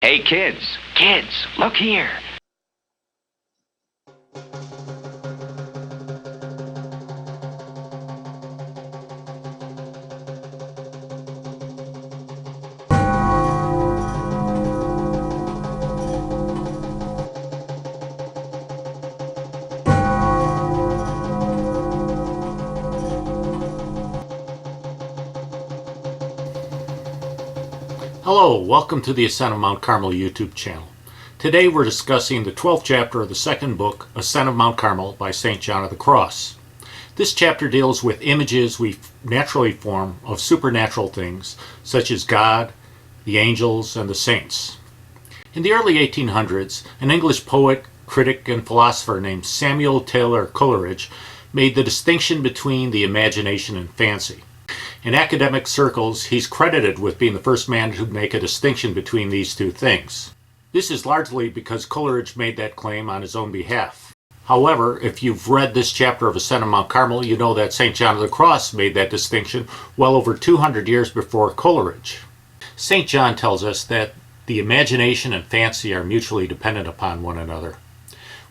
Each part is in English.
Hey kids, look here. Hello, welcome to the Ascent of Mount Carmel YouTube channel. Today we're discussing the 12th chapter of the second book, Ascent of Mount Carmel by St. John of the Cross. This chapter deals with images we naturally form of supernatural things, such as God, the angels, and the saints. In the early 1800s, an English poet, critic, and philosopher named Samuel Taylor Coleridge made the distinction between the imagination and fancy. In academic circles, he's credited with being the first man to make a distinction between these two things. This is largely because Coleridge made that claim on his own behalf. However, if you've read this chapter of Ascent of Mount Carmel, you know that St. John of the Cross made that distinction well over 200 years before Coleridge. St. John tells us that the imagination and fancy are mutually dependent upon one another.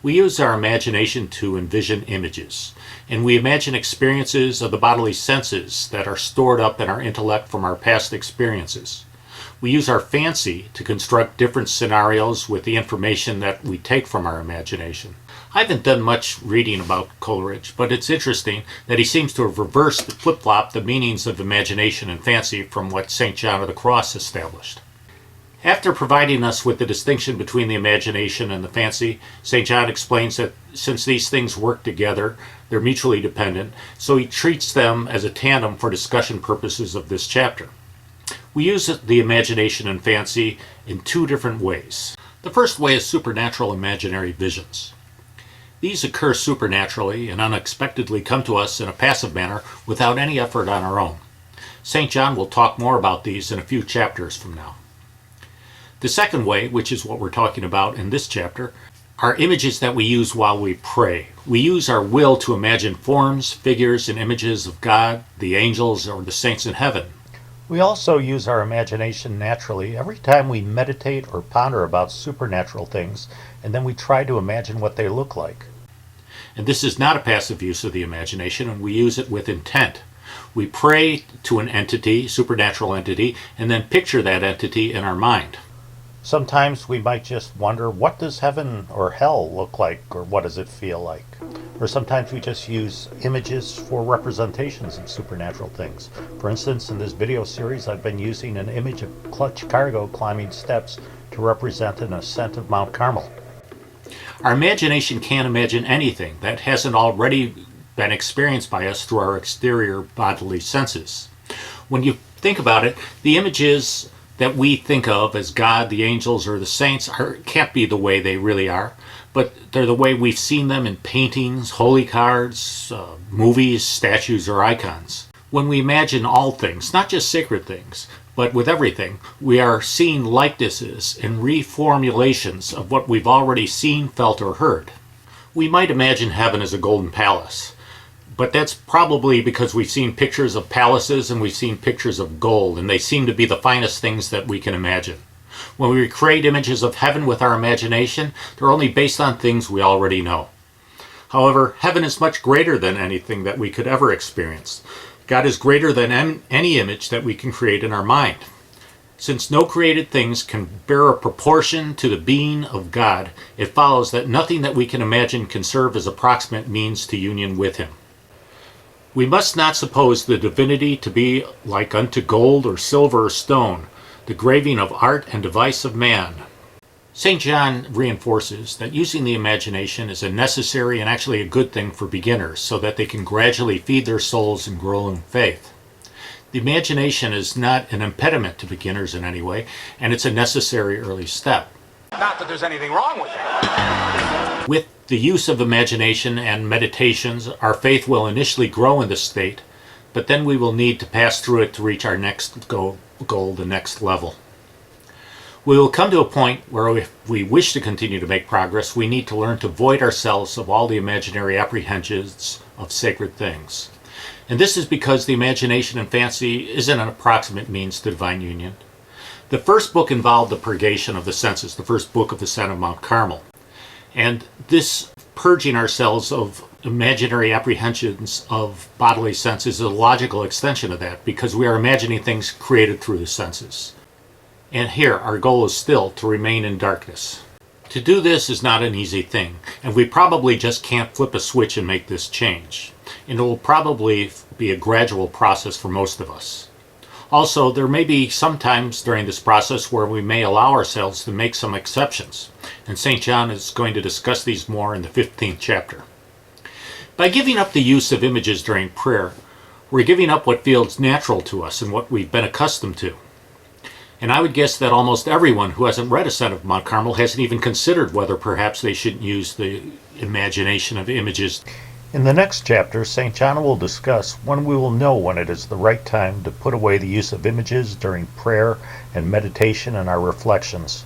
We use our imagination to envision images, and we imagine experiences of the bodily senses that are stored up in our intellect from our past experiences. We use our fancy to construct different scenarios with the information that we take from our imagination. I haven't done much reading about Coleridge, but it's interesting that he seems to have reversed, flip-flopped the meanings of imagination and fancy from what St. John of the Cross established. After providing us with the distinction between the imagination and the fancy, St. John explains that since these things work together, they're mutually dependent, so he treats them as a tandem for discussion purposes of this chapter. We use the imagination and fancy in two different ways. The first way is supernatural imaginary visions. These occur supernaturally and unexpectedly come to us in a passive manner without any effort on our own. St. John will talk more about these in a few chapters from now. The second way, which is what we're talking about in this chapter, are images that we use while we pray. We use our will to imagine forms, figures, and images of God, the angels, or the saints in heaven. We also use our imagination naturally every time we meditate or ponder about supernatural things, and then we try to imagine what they look like. And this is not a passive use of the imagination, and we use it with intent. We pray to an entity, supernatural entity, and then picture that entity in our mind. Sometimes we might just wonder, what does heaven or hell look like, or what does it feel like? Or sometimes we just use images for representations of supernatural things. For instance, in this video series, I've been using an image of Clutch Cargo climbing steps to represent an ascent of Mount Carmel. Our imagination can't imagine anything that hasn't already been experienced by us through our exterior bodily senses. When you think about it, the images that we think of as God, the angels, or the saints can't be the way they really are, but they're the way we've seen them in paintings, holy cards, movies, statues, or icons. When we imagine all things, not just sacred things, but with everything, we are seeing likenesses and reformulations of what we've already seen, felt, or heard. We might imagine heaven as a golden palace, but that's probably because we've seen pictures of palaces and we've seen pictures of gold, and they seem to be the finest things that we can imagine. When we create images of heaven with our imagination, they're only based on things we already know. However, heaven is much greater than anything that we could ever experience. God is greater than any image that we can create in our mind. Since no created things can bear a proportion to the being of God, it follows that nothing that we can imagine can serve as approximate means to union with Him. We must not suppose the divinity to be like unto gold or silver or stone, the graving of art and device of man. St. John reinforces that using the imagination is a necessary and actually a good thing for beginners so that they can gradually feed their souls and grow in faith. The imagination is not an impediment to beginners in any way, and it's a necessary early step. Not that there's anything wrong with it. With the use of imagination and meditations, our faith will initially grow in this state, but then we will need to pass through it to reach our next goal, the next level. We will come to a point where if we wish to continue to make progress, we need to learn to void ourselves of all the imaginary apprehensions of sacred things. And this is because the imagination and fancy isn't an approximate means to divine union. The first book involved the purgation of the senses, the first book of the Ascent of Mount Carmel. And this purging ourselves of imaginary apprehensions of bodily senses is a logical extension of that, because we are imagining things created through the senses. And here, our goal is still to remain in darkness. To do this is not an easy thing, and we probably just can't flip a switch and make this change. And it will probably be a gradual process for most of us. Also, there may be some times during this process where we may allow ourselves to make some exceptions, and St. John is going to discuss these more in the 15th chapter. By giving up the use of images during prayer, we're giving up what feels natural to us and what we've been accustomed to. And I would guess that almost everyone who hasn't read Ascent of Mount Carmel hasn't even considered whether perhaps they shouldn't use the imagination of images. In the next chapter, St. John will discuss when we will know when it is the right time to put away the use of images during prayer and meditation and our reflections.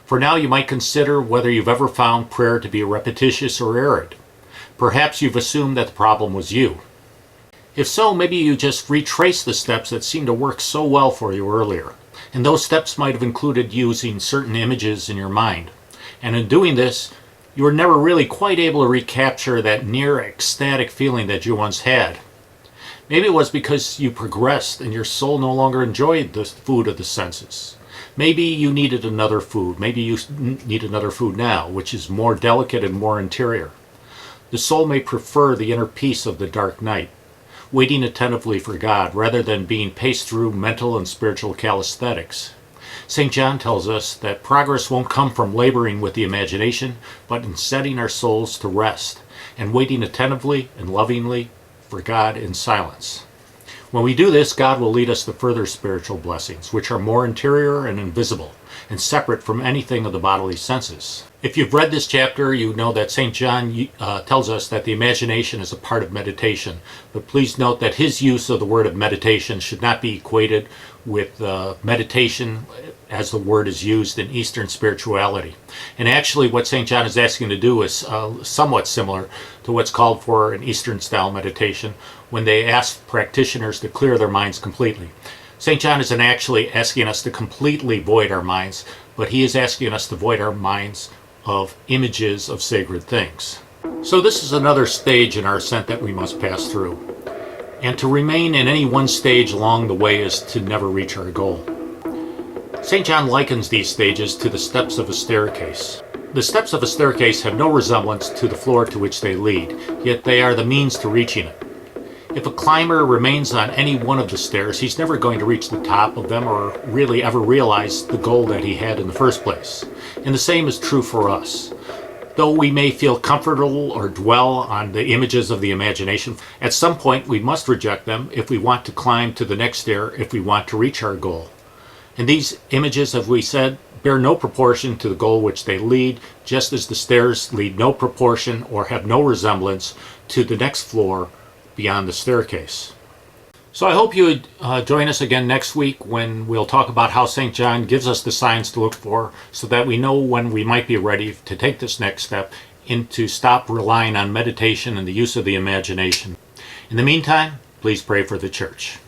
For now, you might consider whether you've ever found prayer to be repetitious or arid. Perhaps you've assumed that the problem was you. If so, maybe you just retrace the steps that seemed to work so well for you earlier. And those steps might have included using certain images in your mind. And in doing this, you were never really quite able to recapture that near ecstatic feeling that you once had. Maybe it was because you progressed and your soul no longer enjoyed the food of the senses. Maybe you needed another food. Maybe you need another food now, which is more delicate and more interior. The soul may prefer the inner peace of the dark night, waiting attentively for God rather than being paced through mental and spiritual calisthenics. St. John tells us that progress won't come from laboring with the imagination, but in setting our souls to rest and waiting attentively and lovingly for God in silence. When we do this, God will lead us to further spiritual blessings, which are more interior and invisible, and separate from anything of the bodily senses. If you've read this chapter, you know that St. John tells us that the imagination is a part of meditation, but please note that his use of the word of meditation should not be equated with meditation as the word is used in Eastern spirituality. And actually what St. John is asking to do is somewhat similar to what's called for an Eastern style meditation, when they ask practitioners to clear their minds completely. St. John isn't actually asking us to completely void our minds, but he is asking us to void our minds of images of sacred things. So this is another stage in our ascent that we must pass through. And to remain in any one stage along the way is to never reach our goal. St. John likens these stages to the steps of a staircase. The steps of a staircase have no resemblance to the floor to which they lead, yet they are the means to reaching it. If a climber remains on any one of the stairs, he's never going to reach the top of them or really ever realize the goal that he had in the first place. And the same is true for us. Though we may feel comfortable or dwell on the images of the imagination, at some point we must reject them if we want to climb to the next stair, if we want to reach our goal. And these images, as we said, bear no proportion to the goal which they lead, just as the stairs lead no proportion or have no resemblance to the next floor beyond the staircase. So I hope you would join us again next week when we'll talk about how St. John gives us the signs to look for so that we know when we might be ready to take this next step and to stop relying on meditation and the use of the imagination. In the meantime, please pray for the Church.